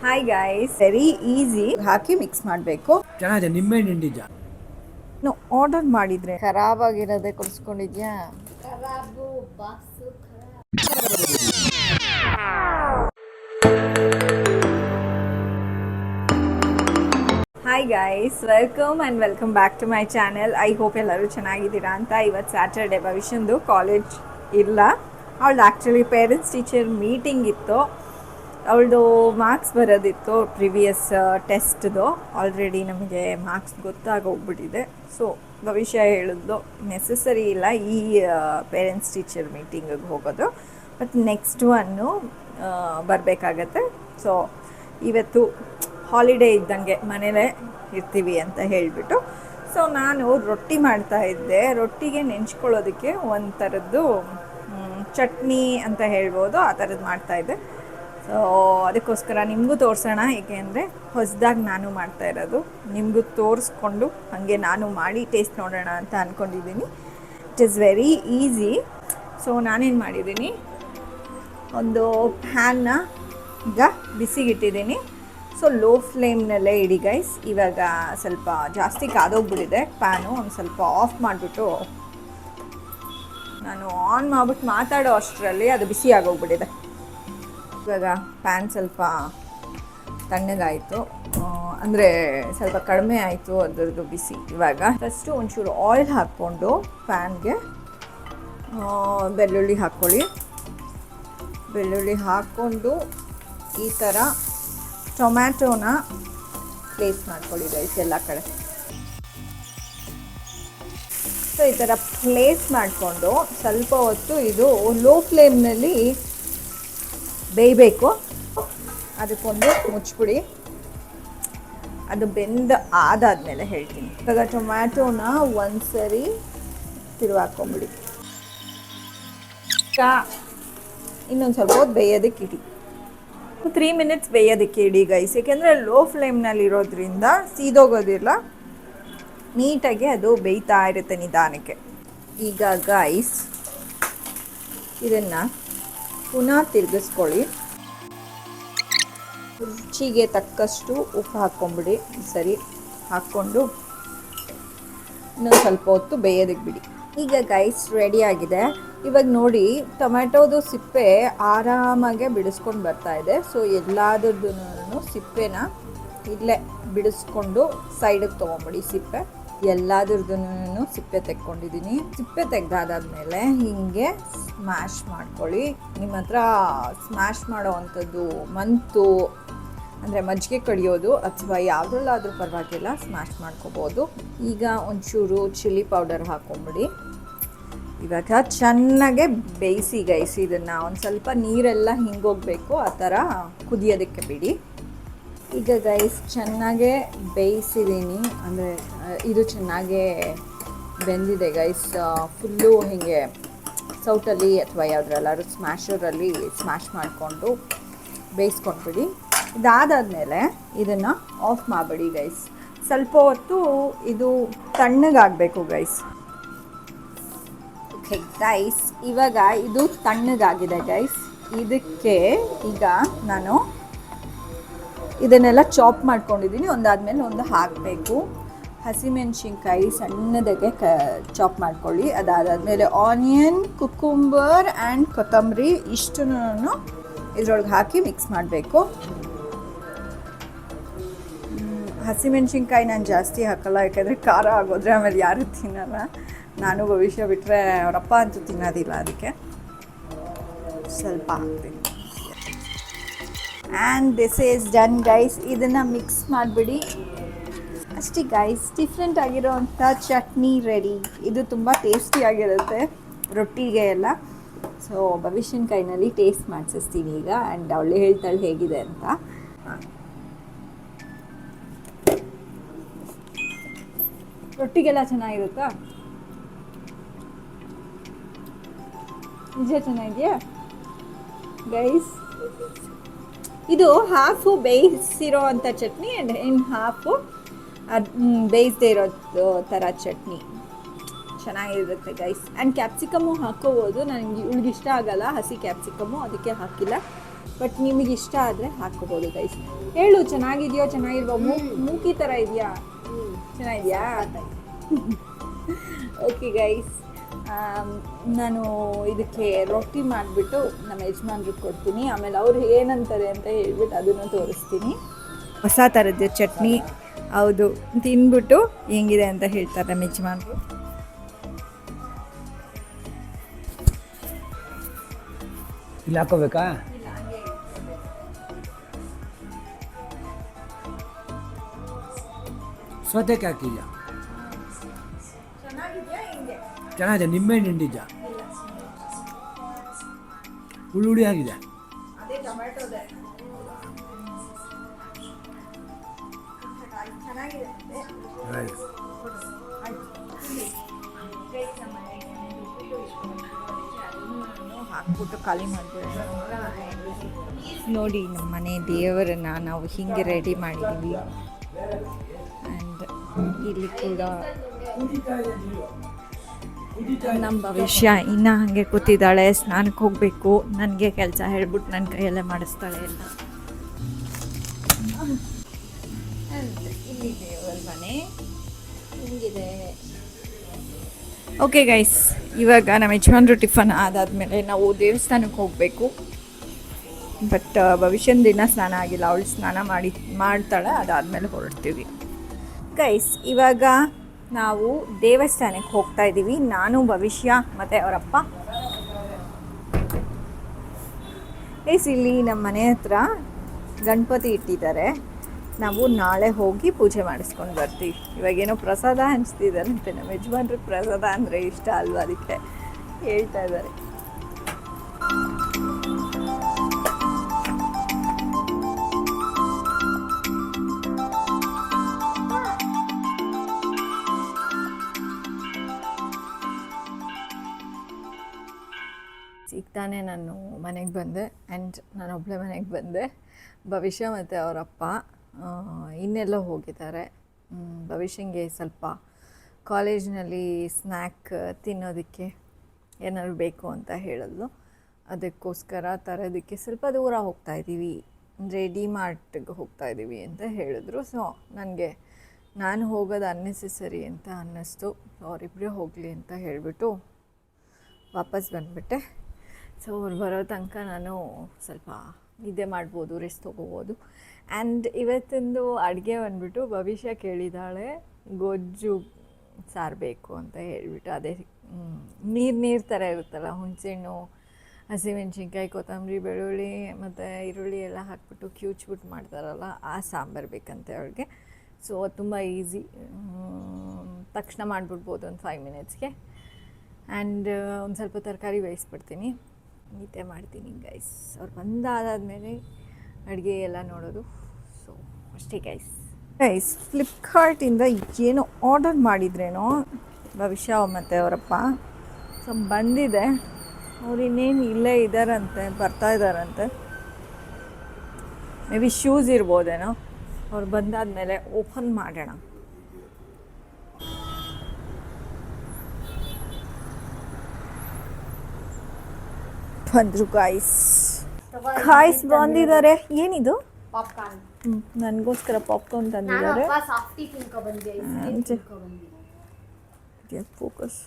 Hi guys, very easy. ಹಾಕಿ mix ಮಾಡಬೇಕು. ಚೆನ್ನಾಗಿದೆ. ನಿಂಬೆಹಣ್ಣು ಹಿಂಡಿದ್ದ ಆರ್ಡರ್ ಮಾಡಿದ್ರೆ ಖರಾಬ್ ಆಗಿರೋದೇ ಕೊಡಿಸ್ಕೊಂಡಿದ್ಯಾ? Hi guys, welcome back to my channel. I hope ಎಲ್ಲರೂ ಚೆನ್ನಾಗಿದ್ದೀರಾ ಅಂತ. ಇವತ್ತು ಸ್ಯಾಟರ್ಡೆ, ಭವಿಷ್ಯಂದು ಕಾಲೇಜ್ ಇಲ್ಲ. ಅವಳ್ದು ಆ್ಯಕ್ಚುಲಿ ಪೇರೆಂಟ್ಸ್ ಟೀಚರ್ ಮೀಟಿಂಗ್ ಇತ್ತು. ಅವಳದು ಮಾರ್ಕ್ಸ್ ಬರೋದಿತ್ತು ಪ್ರಿವಿಯಸ್ ಟೆಸ್ಟ್ದು. ಆಲ್ರೆಡಿ ನಮಗೆ ಮಾರ್ಕ್ಸ್ ಗೊತ್ತಾಗೋಗ್ಬಿಟ್ಟಿದೆ. ಸೊ ಭವಿಷ್ಯ ಹೇಳಿದ್ಲು ನೆಸಸರಿ ಇಲ್ಲ ಈ ಪೇರೆಂಟ್ಸ್ ಟೀಚರ್ ಮೀಟಿಂಗಿಗೆ ಹೋಗೋದು, ಬಟ್ ನೆಕ್ಸ್ಟ್ ಒನ್ನು ಬರಬೇಕಾಗತ್ತೆ. ಸೊ ಇವತ್ತು ಹಾಲಿಡೇ ಇದ್ದಂಗೆ ಮನೇಲೇ ಇರ್ತೀವಿ ಅಂತ ಹೇಳಿಬಿಟ್ಟು ಸೊ ನಾನು ರೊಟ್ಟಿ ಮಾಡ್ತಾಯಿದ್ದೆ. ರೊಟ್ಟಿಗೆ ನೆಂಚ್ಕೊಳ್ಳೋದಕ್ಕೆ ಒಂದು ಥರದ್ದು ಚಟ್ನಿ ಅಂತ ಹೇಳ್ಬೋದು, ಆ ಥರದ್ದು ಮಾಡ್ತಾಯಿದ್ದೆ. ಸೊ ಅದಕ್ಕೋಸ್ಕರ ನಿಮಗೂ ತೋರಿಸೋಣ, ಏಕೆಂದರೆ ಹೊಸದಾಗಿ ನಾನು ಮಾಡ್ತಾ ಇರೋದು. ನಿಮಗೂ ತೋರಿಸ್ಕೊಂಡು ಹಾಗೆ ನಾನು ಮಾಡಿ ಟೇಸ್ಟ್ ನೋಡೋಣ ಅಂತ ಅಂದ್ಕೊಂಡಿದ್ದೀನಿ. It is very easy. So ನಾನೇನು ಮಾಡಿದ್ದೀನಿ, ಒಂದು ಪ್ಯಾನ್ನ ಈಗ ಬಿಸಿಗಿಟ್ಟಿದ್ದೀನಿ. ಸೊ ಲೋ ಫ್ಲೇಮ್ನಲ್ಲೇ ಇಡಿ ಗೈಸ್. ಇವಾಗ ಸ್ವಲ್ಪ ಜಾಸ್ತಿ ಕಾದೋಗ್ಬಿಟ್ಟಿದೆ ಪ್ಯಾನು. ಒಂದು ಸ್ವಲ್ಪ ಆಫ್ ಮಾಡಿಬಿಟ್ಟು ನಾನು ಆನ್ ಮಾಡಿಬಿಟ್ಟು ಮಾತಾಡೋ ಅಷ್ಟರಲ್ಲಿ ಅದು ಬಿಸಿ ಆಗೋಗ್ಬಿಟ್ಟಿದೆ. ಇವಾಗ ಪ್ಯಾನ್ ಸ್ವಲ್ಪ ತಣ್ಣಗಾಯಿತು, ಅಂದರೆ ಸ್ವಲ್ಪ ಕಡಿಮೆ ಆಯಿತು ಅದರದ್ದು ಬಿಸಿ. ಇವಾಗ ಫಸ್ಟು ಒಂಚೂರು ಆಯಿಲ್ ಹಾಕ್ಕೊಂಡು ಪ್ಯಾನ್ಗೆ ಬೆಳ್ಳುಳ್ಳಿ ಹಾಕ್ಕೊಳ್ಳಿ. ಬೆಳ್ಳುಳ್ಳಿ ಹಾಕ್ಕೊಂಡು ಈ ಥರ ಟೊಮ್ಯಾಟೋನ ಪ್ಲೇಸ್ ಮಾಡ್ಕೊಳ್ಳಿ ಗೈಸ್ ಎಲ್ಲ ಕಡೆ. ಸೊ ಈ ಥರ ಪ್ಲೇಸ್ ಮಾಡಿಕೊಂಡು ಸ್ವಲ್ಪ ಹೊತ್ತು ಇದು ಲೋ ಫ್ಲೇಮ್ನಲ್ಲಿ ಬೇಯಬೇಕು. ಅದಕ್ಕೊಂದು ಮುಚ್ಚಿಬಿಡಿ. ಅದು ಆದಾದಮೇಲೆ ಹೇಳ್ತೀನಿ. ಇವಾಗ ಟೊಮ್ಯಾಟೋನ ಒಂದು ಸರಿ ತಿರುವಾಕೊಂಬಿಡಿ. ಇನ್ನೊಂದು ಸ್ವಲ್ಪ ಹೊತ್ತು ಬೇಯೋದಕ್ಕೆ ಇಡಿ. 3 ಮಿನಿಟ್ಸ್ ಬೇಯೋದಕ್ಕೆ ಇಡಿ ಗೈಸ್, ಏಕೆಂದರೆ ಲೋ ಫ್ಲೇಮ್ನಲ್ಲಿ ಇರೋದ್ರಿಂದ ಸೀದೋಗೋದಿಲ್ಲ, ನೀಟಾಗಿ ಅದು ಬೇಯ್ತಾ ಇರುತ್ತೆ ನಿಧಾನಕ್ಕೆ. ಈಗ ಗೈಸ್ ಇದನ್ನು ಪುನಃ ತಿರುಗಿಸ್ಕೊಳ್ಳಿ. ರುಚಿಗೆ ತಕ್ಕಷ್ಟು ಉಪ್ಪು ಹಾಕ್ಕೊಂಬಿಡಿ. ಸರಿ ಹಾಕ್ಕೊಂಡು ಇನ್ನೊಂದು ಸ್ವಲ್ಪ ಹೊತ್ತು ಬೇಯೋದಕ್ಕೆ ಬಿಡಿ. ಈಗ ಗೈಸ್ ರೆಡಿ ಆಗಿದೆ. ಇವಾಗ ನೋಡಿ, ಟೊಮ್ಯಾಟೋದು ಸಿಪ್ಪೆ ಆರಾಮಾಗೆ ಬಿಡಿಸ್ಕೊಂಡು ಬರ್ತಾ ಇದೆ. ಸೊ ಎಲ್ಲದರದ್ದು ಸಿಪ್ಪೆನ ಇಲ್ಲೇ ಬಿಡಿಸ್ಕೊಂಡು ಸೈಡಿಗೆ ತೊಗೊಂಬಿಡಿ. ಸಿಪ್ಪೆ ಎಲ್ಲದರದ್ದು ಸಿಪ್ಪೆ ತೆಕ್ಕೊಂಡಿದ್ದೀನಿ. ಸಿಪ್ಪೆ ತೆಗೆದಾದ್ಮೇಲೆ ಹೀಗೆ ಸ್ಮ್ಯಾಶ್ ಮಾಡ್ಕೊಳ್ಳಿ. ನಿಮ್ಮ ಹತ್ರ ಸ್ಮ್ಯಾಶ್ ಮಾಡೋ ಅಂಥದ್ದು ಮಂತು ಅಂದರೆ ಮಜ್ಜಿಗೆ ಕಡಿಯೋದು ಅಥವಾ ಯಾವುದ್ರಲ್ಲಾದರೂ ಪರವಾಗಿಲ್ಲ, ಸ್ಮ್ಯಾಶ್ ಮಾಡ್ಕೋಬೋದು. ಈಗ ಒಂಚೂರು ಚಿಲ್ಲಿ ಪೌಡರ್ ಹಾಕ್ಕೊಂಬಿಡಿ. ಇವಾಗ ಚೆನ್ನಾಗೆ ಬೇಯಿಸಿ ಗೈಸಿ. ಇದನ್ನು ಒಂದು ಸ್ವಲ್ಪ ನೀರೆಲ್ಲ ಹಿಂಗೋಗಬೇಕು, ಆ ಥರ ಕುದಿಯೋದಕ್ಕೆ ಬಿಡಿ. ಈಗ ಗೈಸ್ ಚೆನ್ನಾಗೇ ಬೇಯಿಸಿದ್ದೀನಿ, ಅಂದರೆ ಇದು ಚೆನ್ನಾಗೇ ಬೆಂದಿದೆ ಗೈಸ್. ಫುಲ್ಲು ಹೀಗೆ ಸೌಟಲ್ಲಿ ಅಥವಾ ಯಾವುದ್ರಲ್ಲಾದ್ರೂ ಸ್ಮ್ಯಾಶರಲ್ಲಿ ಸ್ಮ್ಯಾಶ್ ಮಾಡಿಕೊಂಡು ಬೇಯಿಸ್ಕೊಂಡ್ಬಿಡಿ. ಇದಾದಾದಮೇಲೆ ಇದನ್ನು ಆಫ್ ಮಾಡಿಬಿಡಿ ಗೈಸ್. ಸ್ವಲ್ಪ ಹೊತ್ತು ಇದು ತಣ್ಣಗಾಗಬೇಕು ಗೈಸ್. ಓಕೆ ಗೈಸ್, ಇವಾಗ ಇದು ತಣ್ಣಗಾಗಿದೆ ಗೈಸ್. ಇದಕ್ಕೆ ಈಗ ನಾನು ಇದನ್ನೆಲ್ಲ ಚಾಪ್ ಮಾಡ್ಕೊಂಡಿದ್ದೀನಿ. ಒಂದಾದಮೇಲೆ ಒಂದು ಹಾಕಬೇಕು. ಹಸಿಮೆಣಸಿನ್ಕಾಯಿ ಸಣ್ಣದಾಗೆ ಚಾಪ್ ಮಾಡ್ಕೊಳ್ಳಿ. ಅದಾದಮೇಲೆ ಆನಿಯನ್, ಕುಕುಂಬರ್ ಆ್ಯಂಡ್ ಕೊತ್ತಂಬರಿ ಇಷ್ಟನ್ನು ಇದ್ರೊಳಗೆ ಹಾಕಿ ಮಿಕ್ಸ್ ಮಾಡಬೇಕು. ಹಸಿಮೆಣಸಿನ್ಕಾಯಿ ನಾನು ಜಾಸ್ತಿ ಹಾಕಲ್ಲ, ಯಾಕಂದರೆ ಖಾರ ಆಗೋದ್ರೆ ಆಮೇಲೆ ಯಾರು ತಿನ್ನಲ್ಲ. ನಾನು ಭವಿಷ್ಯ ಬಿಟ್ಟರೆ ಅವರಪ್ಪ ಅಂತೂ ತಿನ್ನೋದಿಲ್ಲ, ಅದಕ್ಕೆ ಸ್ವಲ್ಪ ಹಾಕ್ತೀನಿ. And this is done guys. ಇದನ್ನು ಮಿಕ್ಸ್ ಮಾಡಿಬಿಡಿ ಅಷ್ಟೇ ಗೈಸ್. ಡಿಫ್ರೆಂಟ್ ಆಗಿರೋವಂಥ ಚಟ್ನಿ ರೆಡಿ. ಇದು ತುಂಬ ಟೇಸ್ಟಿಯಾಗಿರುತ್ತೆ ರೊಟ್ಟಿಗೆ ಎಲ್ಲ. ಸೊ ಭವಿಷ್ಯನ ಕೈನಲ್ಲಿ ಟೇಸ್ಟ್ ಮಾಡಿಸ್ತೀನಿ ಈಗ. ಆ್ಯಂಡ್ ಅವಳು ಹೇಳ್ತಾಳೆ ಹೇಗಿದೆ ಅಂತ. ರೊಟ್ಟಿಗೆಲ್ಲ ಚೆನ್ನಾಗಿರುತ್ತಾ? ನಿಜ ಚೆನ್ನಾಗಿದೆಯಾ ಗೈಸ್? ಇದು ಹಾಫು ಬೇಯಿಸಿರೋ ಅಂಥ ಚಟ್ನಿ ಆ್ಯಂಡ್ ಇನ್ನು ಹಾಫು ಬೇಯಿಸದೇ ಇರೋ ಥರ ಚಟ್ನಿ. ಚೆನ್ನಾಗಿರುತ್ತೆ ಗೈಸ್. ಆ್ಯಂಡ್ ಕ್ಯಾಪ್ಸಿಕಮ್ಮು ಹಾಕೋಬೋದು. ನನಗೆ ಇವ್ಳಿಗೆ ಇಷ್ಟ ಆಗಲ್ಲ ಹಸಿ ಕ್ಯಾಪ್ಸಿಕಮ್ಮು, ಅದಕ್ಕೆ ಹಾಕಿಲ್ಲ. ಬಟ್ ನಿಮಗೆ ಇಷ್ಟ ಆದರೆ ಹಾಕ್ಕೋಬೋದು ಗೈಸ್. ಹೇಳು ಚೆನ್ನಾಗಿದೆಯೋ ಚೆನ್ನಾಗಿಲ್ವೋ, ಮೂಕಿ ಥರ ಇದೆಯಾ, ಚೆನ್ನಾಗಿದೆಯಾ? ಓಕೆ ಗೈಸ್, ನಾನು ಇದಕ್ಕೆ ರೊಟ್ಟಿ ಮಾಡಿಬಿಟ್ಟು ನಮ್ಮ ಯಜಮಾನ್ರಿಗೆ ಕೊಡ್ತೀನಿ. ಆಮೇಲೆ ಅವ್ರು ಏನಂತಾರೆ ಅಂತ ಹೇಳ್ಬಿಟ್ಟು ಅದನ್ನು ತೋರಿಸ್ತೀನಿ. ಹೊಸ ಥರದ್ದು ಚಟ್ನಿ, ಹೌದು, ತಿಂದ್ಬಿಟ್ಟು ಹೆಂಗಿದೆ ಅಂತ ಹೇಳ್ತಾರೆ ನಮ್ಮ ಯಜಮಾನ್ರು. ಇಲ್ಲಿ ಹಾಕೋಬೇಕಾ? ಸೌತೆಕಾಯಿ ಹಾಕಿಲ್ಲ, ಚೆನ್ನಾಗಿದೆ. ನಿಂಬೆಹಣ್ಣು ಹಿಂಡಿದ್ದ, ಹುಳಿ ಆಗಿದೆ. ಹಾಕ್ಬಿಟ್ಟು ಖಾಲಿ ಮಾಡಿಬಿಡೋಣ. ನೋಡಿ ನಮ್ಮ ಮನೆ ದೇವರನ್ನು ನಾವು ಹಿಂಗೆ ರೆಡಿ ಮಾಡಿದ್ದೀವಿ. ಆ್ಯಂಡ್ ಇಲ್ಲಿ ಕೂಡ ನಮ್ಮ ಭವಿಷ್ಯ ಇನ್ನೂ ಹಾಗೆ ಕೂತಿದ್ದಾಳೆ. ಸ್ನಾನಕ್ಕೆ ಹೋಗಬೇಕು, ನನಗೆ ಕೆಲಸ ಹೇಳ್ಬಿಟ್ಟು ನನ್ನ ಕೈಯಲ್ಲೇ ಮಾಡಿಸ್ತಾಳೆ ಎಲ್ಲ. ಇಲ್ಲಿ ದೇವರ ಮನೆ ಹಿಂಗಿದೆ. ಓಕೆ ಗೈಸ್, ಇವಾಗ ನಮ್ಮ ಯಜಮಾನ್ರು ಟಿಫನ್ ಆದಾದಮೇಲೆ ನಾವು ದೇವಸ್ಥಾನಕ್ಕೆ ಹೋಗಬೇಕು. ಬಟ್ ಭವಿಷ್ಯನ ದಿನ ಸ್ನಾನ ಆಗಿಲ್ಲ, ಅವಳು ಸ್ನಾನ ಮಾಡ್ತಾಳೆ, ಅದಾದಮೇಲೆ ಹೊರಡ್ತೀವಿ. ಗೈಸ್, ಇವಾಗ ನಾವು ದೇವಸ್ಥಾನಕ್ಕೆ ಹೋಗ್ತಾ ಇದ್ದೀವಿ, ನಾನು, ಭವಿಷ್ಯ ಮತ್ತು ಅವರಪ್ಪ. ಗೈಸ್, ಇಲ್ಲಿ ನಮ್ಮ ಮನೆ ಹತ್ರ ಗಣಪತಿ ಇಟ್ಟಿದ್ದಾರೆ. ನಾವು ನಾಳೆ ಹೋಗಿ ಪೂಜೆ ಮಾಡಿಸ್ಕೊಂಡು ಬರ್ತೀವಿ. ಇವಾಗೇನೋ ಪ್ರಸಾದ ಹಂಚ್ತಿದ್ದಾರಂತೆ, ನಮ್ಮ ಯಜಮಾನ್ರಿಗೆ ಪ್ರಸಾದ ಅಂದರೆ ಇಷ್ಟ ಅಲ್ವಾ, ಅದಕ್ಕೆ ಹೇಳ್ತಾ ಇದ್ದಾರೆ. ಈಗ ತಾನೇ ನಾನು ಮನೆಗೆ ಬಂದೆ, ಆ್ಯಂಡ್ ನಾನೊಬ್ಬಳೇ ಮನೆಗೆ ಬಂದೆ. ಭವಿಷ್ಯ ಮತ್ತು ಅವರಪ್ಪ ಇನ್ನೆಲ್ಲೋ ಹೋಗಿದ್ದಾರೆ. ಭವಿಷ್ಯಂಗೆ ಸ್ವಲ್ಪ ಕಾಲೇಜ್ನಲ್ಲಿ ಸ್ನ್ಯಾಕ್ ತಿನ್ನೋದಕ್ಕೆ ಏನಾದ್ರು ಬೇಕು ಅಂತ ಹೇಳಿದ್ಲು. ಅದಕ್ಕೋಸ್ಕರ ತರೋದಕ್ಕೆ ಸ್ವಲ್ಪ ದೂರ ಹೋಗ್ತಾಯಿದ್ದೀವಿ, ಅಂದರೆ ಡಿಮಾರ್ಟ್ಗೆ ಹೋಗ್ತಾಯಿದ್ದೀವಿ ಅಂತ ಹೇಳಿದ್ರು. ಸೊ ನಾನು ಹೋಗೋದು ಅನ್ನೆಸೆಸರಿ ಅಂತ ಅನ್ನಿಸ್ತು. ಅವರಿಬ್ಬರೇ ಹೋಗಲಿ ಅಂತ ಹೇಳಿಬಿಟ್ಟು ವಾಪಸ್ ಬಂದುಬಿಟ್ಟೆ. ಸೊ ಅವ್ರು ಬರೋ ತನಕ ನಾನು ಸ್ವಲ್ಪ ನಿದ್ದೆ ಮಾಡ್ಬೋದು, ರೆಸ್ಟ್ ತೊಗೋಬೋದು. ಆ್ಯಂಡ್ ಇವತ್ತಿಂದು ಅಡುಗೆ ಬಂದುಬಿಟ್ಟು ಭವಿಷ್ಯ ಕೇಳಿದ್ದಾಳೆ ಗೊಜ್ಜು ಸಾರು ಬೇಕು ಅಂತ ಹೇಳಿಬಿಟ್ಟು. ಅದೇ ನೀರು ಥರ ಇರುತ್ತಲ್ಲ, ಹುಣಸೆಹಣ್ಣು, ಹಸಿಮೆಣ್ಸಿನ್ಕಾಯಿ, ಕೊತ್ತಂಬರಿ, ಬೆಳ್ಳುಳ್ಳಿ ಮತ್ತು ಈರುಳ್ಳಿ ಎಲ್ಲ ಹಾಕ್ಬಿಟ್ಟು ಕ್ಯೂಚ್ಬಿಟ್ಟು ಮಾಡ್ತಾರಲ್ಲ, ಆ ಸಾಂಬಾರು ಬೇಕಂತೆ ಅವಳಿಗೆ. ಸೊ ಅದು ತುಂಬ ಈಸಿ, ತಕ್ಷಣ ಮಾಡಿಬಿಡ್ಬೋದು ಒಂದು 5 ಮಿನಿಟ್ಸ್ಗೆ. ಆ್ಯಂಡ್ ಒಂದು ಸ್ವಲ್ಪ ತರಕಾರಿ ಬೇಯಿಸ್ಬಿಡ್ತೀನಿ, ನಿದ್ದೆ ಮಾಡ್ತೀನಿ ಗೈಸ್. ಅವ್ರು ಬಂದಾದಮೇಲೆ ಅಡುಗೆ ಎಲ್ಲ ನೋಡೋದು. ಸೊ ಅಷ್ಟೇ ಗೈಸ್. ಫ್ಲಿಪ್ಕಾರ್ಟಿಂದ ಏನೋ ಆರ್ಡರ್ ಮಾಡಿದ್ರೇನೋ ಭವಿಷ್ಯ ಮತ್ತು ಅವರಪ್ಪ. ಸೊ ಬಂದಿದೆ, ಅವ್ರು ಇನ್ನೇನು ಇಲ್ಲೇ ಇದ್ದಾರಂತೆ, ಬರ್ತಾ ಇದ್ದಾರಂತೆ. ಮೇ ಬಿ ಶೂಸ್ ಇರ್ಬೋದೇನೋ. ಅವ್ರು ಬಂದಾದಮೇಲೆ ಓಪನ್ ಮಾಡೋಣ. ಬಂದರು ಗಾಯ್ಸ್ ಬಂದಿದ್ದಾರೆ. ಏನಿದು? ಪಾಪ್ಕಾರ್ನ್. ನನಗೋಸ್ಕರ ಪಾಪ್ಕಾರ್ನ್ ತಂದಿದ್ದಾರೆ. ಫೋಕಸ್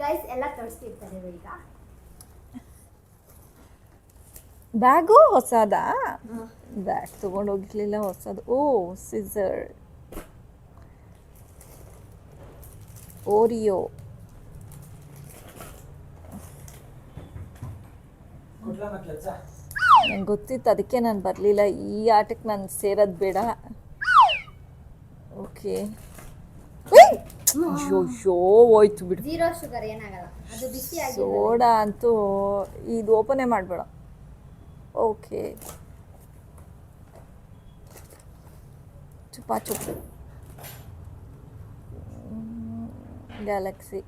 ಗೈಸ್ ಎಲ್ಲ ತರಿಸ್ತಿರ್ತಾರೆ ಈಗ. ಬ್ಯಾಗು ಹೊಸದಾ? ಬ್ಯಾಗ್ ತೊಗೊಂಡೋಗಿರ್ಲಿಲ್ಲ, ಹೊಸದು. ಓ, ಸಿಸರ್, ಓರಿಯೋ. ನಂಗೆ ಗೊತ್ತಿತ್ತು, ಅದಕ್ಕೆ ನಾನು ಬರಲಿಲ್ಲ. ಈ ಆಟಕ್ಕೆ ನಾನು ಸೇರೋದು ಬೇಡ. ಓಕೆ, ಅಯ್ಯೋ ಹೋಯ್ತು ಬಿಡು. 0 ಶುಗರ್, ಏನಾಗಲ್ಲ, ಅದು ಬಿಸಿ ಆಗಿದೆ. ಸೋಡಾ ಅಂತೂ ಇದು ಓಪನೇ ಮಾಡಬೇಡ. ಓಕೆ, ಚುಪಾ ಚುಪ್, ಗ್ಯಾಲಕ್ಸಿ,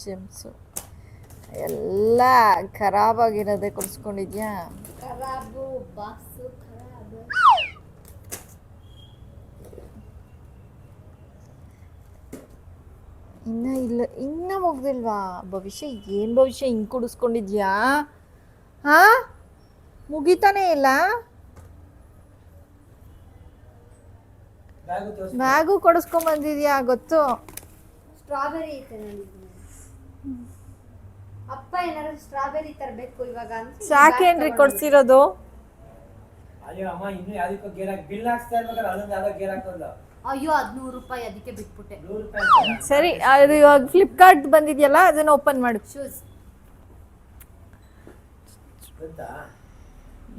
ಜೆಮ್ಸು ಎಲ್ಲ ಖರಾಬಾಗಿರೋದೇ ಕೊಡಿಸ್ಕೊಂಡಿದ್ಯಾ? ಖರಾಬು ಬಾಕ್ಸು ಖರಾಬು. ಇನ್ನ ಇಲ್ಲ, ಇನ್ನ ಮುಗ್ದಿಲ್ವಾ? ಭವಿಷ್ಯ ಏನು ಭವಿಷ್ಯ ಹಿಂಗೆ ಕುಡಿಸ್ಕೊಂಡಿದ್ಯಾ? ಹಾ, ಮುಗಿತಾನೆ ಇಲ್ಲ. ಬ್ಯಾಗು ಕೊಡಿಸ್ಕೊಂಬಂದಿದ್ಯಾ ಗೊತ್ತು. ಸ್ಟ್ರಾಬೆರಿ ಐತೆ ನೋಡಿ. ಅಪ್ಪ ಏನಾದ್ರು ಸ್ಟ್ರಾಬೆರಿ ತರಬೇಕು ಇವಾಗ ಅಂತ ಸಾಕೇನ್ರಿ ಕೊಡ್ಸಿರೋದು? ಅಯ್ಯೋ ಅಮ್ಮ, ಇನ್ನು ಯಾವ್ದಕ್ಕೂ ಗೇರ್ ಹಾಕಿ ಬಿಲ್ ಹಾಕ್ಸ್ತಾ ಇರ್ಬೇಕಾದ್ರೆ ಅದೊಂದು ಯಾವ್ದೋ ಗೇರ್ ಹಾಕೋಲ್ಲ. ಅಯ್ಯೋ, ಅದು 100 ರೂಪಾಯಿ, ಅದಕ್ಕೆ ಬಿಟ್ಬಿಟ್ಟೆ. 100 ರೂಪಾಯಿ ಸರಿ, ಅದು ಇವಾಗ ಫ್ಲಿಪ್ಕಾರ್ಟ್ ಬಂದಿದೆಯಲ್ಲ, ಅದನ್ನ ಓಪನ್ ಮಾಡು. ಶೂಸ್. ಗೊತ್ತಾ?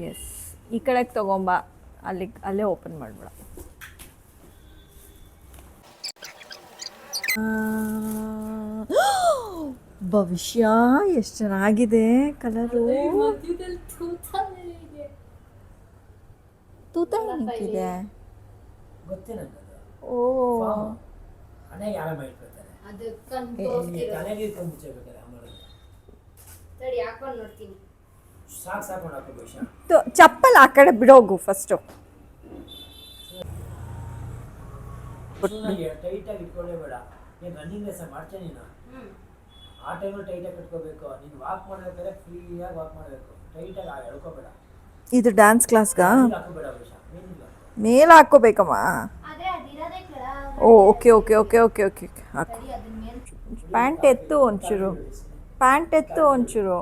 ಎಸ್, ಈ ಕಡೆಗೆ ತಗೊಂಬ, ಅಲ್ಲೇ ಓಪನ್ ಮಾಡ್ಬಿಡ. ಭವಿಷ್ಯ ಎಷ್ಟು ಚೆನ್ನಾಗಿದೆ ಕಲರು. ತೂತ ಏನಿದೆ? ಗೊತ್ತೇ ನಂಗದು. ಓ, ಹಣೆಗೆ ಆರಾಮ ಇಟ್ಕೊಳ್ತಾರೆ. ಅದು ತಲೆಗೆ ಇಟ್ಕೊಂಡು ಮುಚ್ಚಬೇಕಾರೆ ಆಮೇಲೆ ತಡಿ ಹಾಕೊಂಡು ನೋಡ್ತೀನಿ. ಸಾಕು ಹಾಕೋ ಬಹುಶಃ. ಚಪ್ಪಲ್ ಆ ಕಡೆ ಬಿಡೋಗು ಫಸ್ಟು. ಟೈಟಾಗಿ ಇಟ್ಕೊಳ್ಳೇ ಬೇಡ. ನೀನು ರನ್ನಿಂಗ್ ರೇಸ್ ಮಾಡ್ತೇನೆ ನೀನು. ಆ ಟೈಮಲ್ಲಿ ಟೈಟಾಗಿ ಕಟ್ಕೋಬೇಕು. ನೀನು ವಾಕ್ ಮಾಡಬೇಕಾದ್ರೆ ಫ್ರೀಯಾಗಿ ವಾಕ್ ಮಾಡಬೇಕು. ಟೈಟಾಗಿ ಎಳ್ಕೋಬೇಡ. ಇದು ಡ್ಯಾನ್ಸ್ ಕ್ಲಾಸ್ಗಾ? ಹಾಕೋಬೇಡ ಬಹುಶಃ. ಮೇಲೆ ಹಾಕೋಬೇಕಮ್ಮ. ಆದ್ರೆ ಅದಿರೋದೇ ಕೆಳಗೆ. ಓ, okay okay okay okay okay okay ಹಾಕು. ತಡಿ ಅದನ್ನ ಮೇಲೆ ಪ್ಯಾಂಟ್ ಎತ್ತು ಒಂಚೂರು, ಪ್ಯಾಂಟ್ ಎತ್ತು ಒಂಚೂರು.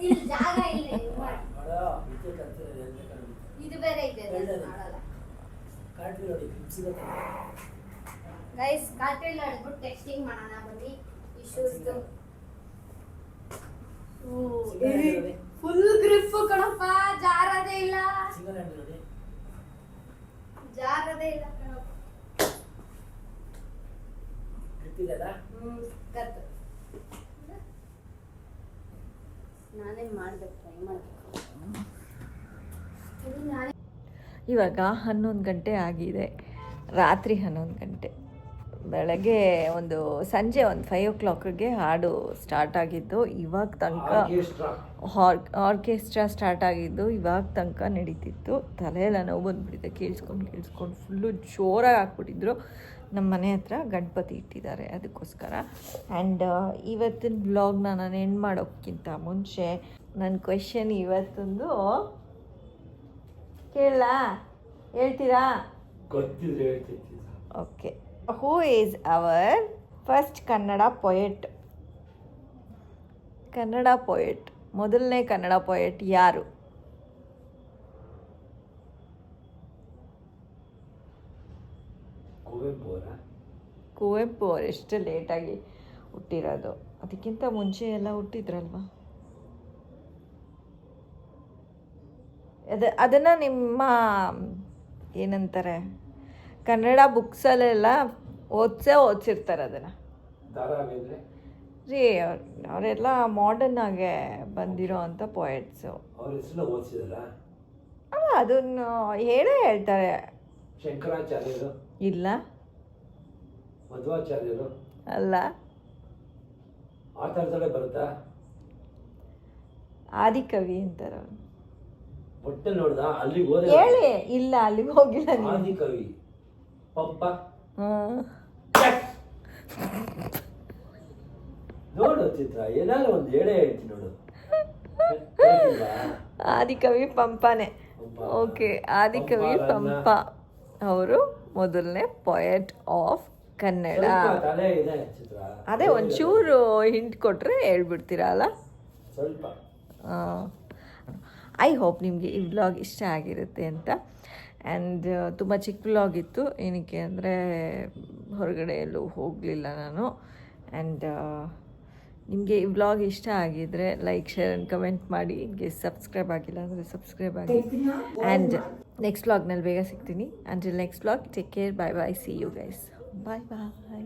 ಇಲ್ಲಿ ಜಾಗ ಇಲ್ಲ, ಇದು ಮಾಡಿ. ನೋಡೋ, ವಿದ್ಯುತ್ ಅಂತಿರೋದು ಎಲ್ಲಿ ಬೇಕಾದ್ರೂ ಬಿಡು. ಇದು ಬೇರೆ ಇದೆ, ಅದನ್ನ ಮಾಡಲ್ಲ. ಕಾಟ್ರಿ ನೋಡಿ, ಸಿಗುತ್ತೆ. ಗೈಸ್, ಕಾರ್ಟೆಲ್ ಆಡ್ಬಿಟ್ಟು ಟೆಕ್ಸ್ಟಿಂಗ್ ಮಾಡೋಣ ಬನ್ನಿ. ಈ ಶೂಸ್ದು ಫುಲ್ ಗ್ರಿಪ್ ಕಣಪ್ಪ, ಜಾರದೇ ಇಲ್ಲ, ಸಿಂಗಲ್ ಹ್ಯಾಂಡ್ ನೋಡಿ. ಜಾರದೇ ಇಲ್ಲ ಕಣಪ್ಪ. ಗೊತ್ತಿದೆಯಲ್ಲ? ಕತ್ತು ನಾನೇ ಮಾಡ್ಬೇಕು, ಟ್ರೈ ಮಾಡಬೇಕು. ಇದು ನಾನೇ. ಇವಾಗ 11 ಗಂಟೆ ಆಗಿದೆ, ರಾತ್ರಿ 11 ಗಂಟೆ. ಬೆಳಗ್ಗೆ ಸಂಜೆ 5 o'clockಗೆ ಹಾಡು ಸ್ಟಾರ್ಟ್ ಆಗಿದ್ದು. ಇವಾಗ ತನಕ ಆರ್ಕೆಸ್ಟ್ರಾ ಸ್ಟಾರ್ಟ್ ಆಗಿದ್ದು, ಇವಾಗ ತನಕ ನಡೀತಿತ್ತು. ತಲೆಯೆಲ್ಲ ನೋವು ಬಂದುಬಿಟ್ಟಿದೆ ಕೇಳಿಸ್ಕೊಂಡು ಫುಲ್ಲು ಜೋರಾಗಿ ಹಾಕ್ಬಿಟ್ಟಿದ್ರು. ನಮ್ಮ ಮನೆ ಹತ್ರ ಗಣಪತಿ ಇಟ್ಟಿದ್ದಾರೆ, ಅದಕ್ಕೋಸ್ಕರ. ಆ್ಯಂಡ್ ಇವತ್ತಿನ ಬ್ಲಾಗ್ನ ನಾನು ಎಂಡ್ ಮಾಡೋಕ್ಕಿಂತ ಮುಂಚೆ ನನ್ನ ಕ್ವೆಶನ್ ಇವತ್ತೊಂದು ಹೇಳ್ತೀರಾ? ಗೊತ್ತಿದ್ರೆ ಹೇಳ್ತಿದ್ದೆ. Okay, who is our first Kannada poet? Kannada poet, ಮೊದಲನೇ ಕನ್ನಡ ಪೊಯೆಟ್ ಯಾರು? ಕುವೆಂಪು ಅವರು ಎಷ್ಟು ಲೇಟಾಗಿ ಹುಟ್ಟಿರೋದು, ಅದಕ್ಕಿಂತ ಮುಂಚೆ ಎಲ್ಲ ಹುಟ್ಟಿದ್ರಲ್ವ. ಅದನ್ನು ನಿಮ್ಮ ಏನಂತಾರೆ, ಕನ್ನಡ ಬುಕ್ಸಲ್ಲೆಲ್ಲ ಓದಿಸಿರ್ತಾರೆ ಅದನ್ನು ರೀ. ಅವರೆಲ್ಲ ಮಾಡರ್ನ್ ಆಗಿ ಬಂದಿರೋ ಅಂಥ ಪೊಯೆಟ್ಸು. ಅಲ್ಲ, ಅದನ್ನು ಹೇಳ್ತಾರೆ. ಶಂಕರಾಚಾರ್ಯರು ಇಲ್ಲ, ಮಧ್ವಾಚಾರ್ಯರು ಅಲ್ಲ. ಆ ಥರದಲ್ಲೇ ಬರುತ್ತಾ? ಆದಿಕವಿ ಅಂತಾರೆ ಅವ್ರು. ಹೊಟ್ಟೆ ನೋಡ್ದ ಅಲ್ಲಿಗೆ ಹೋದ? ಹೇಳಿ. ಇಲ್ಲ, ಅಲ್ಲಿಗೆ ಹೋಗಿಲ್ಲ ನೀವು. ಆದಿಕವಿ ಪಂಪ. ನೋಡು ಚಿತ್ರ, ಏನಾದ್ರು ಒಂದು ಹೇಳೇ ಹೇಳ್ತೀನಿ ನೋಡು. ಆದಿಕವಿ ಪಂಪನೇ. ಓಕೆ, ಆದಿಕವಿ ಪಂಪ ಅವರು ಮೊದಲನೇ ಪೊಯೆಟ್ ಆಫ್ ಕನ್ನಡ. ತಲೆ ಇದೆ ಚಿತ್ರ. ಅದೇ ಒಂಚೂರು ಹಿಂಟ್ ಕೊಟ್ಟರೆ ಹೇಳ್ಬಿಡ್ತೀರಲ್ಲ ಸ್ವಲ್ಪ. ಐ ಹೋಪ್ ನಿಮಗೆ ಈ ವ್ಲಾಗ್ ಇಷ್ಟ ಆಗಿರುತ್ತೆ ಅಂತ. ಆ್ಯಂಡ್ ತುಂಬ ಚಿಕ್ಕ ವ್ಲಾಗ್ ಇತ್ತು, ಏನಕ್ಕೆ ಅಂದರೆ ಹೊರಗಡೆ ಎಲ್ಲೂ ಹೋಗಲಿಲ್ಲ ನಾನು. ಆ್ಯಂಡ್ ನಿಮಗೆ ಈ ವ್ಲಾಗ್ ಇಷ್ಟ ಆಗಿದ್ದರೆ ಲೈಕ್, ಶೇರ್ ಆ್ಯಂಡ್ ಕಮೆಂಟ್ ಮಾಡಿ. ನಿಮಗೆ ಸಬ್ಸ್ಕ್ರೈಬ್ ಆಗಿಲ್ಲ ಅಂದರೆ ಸಬ್ಸ್ಕ್ರೈಬ್ ಆಗಿ. ಆ್ಯಂಡ್ ನೆಕ್ಸ್ಟ್ ವ್ಲಾಗ್ನಲ್ಲಿ ಬೇಗ ಸಿಗ್ತೀನಿ. Until next vlog, take care, bye bye, see you guys, bye bye.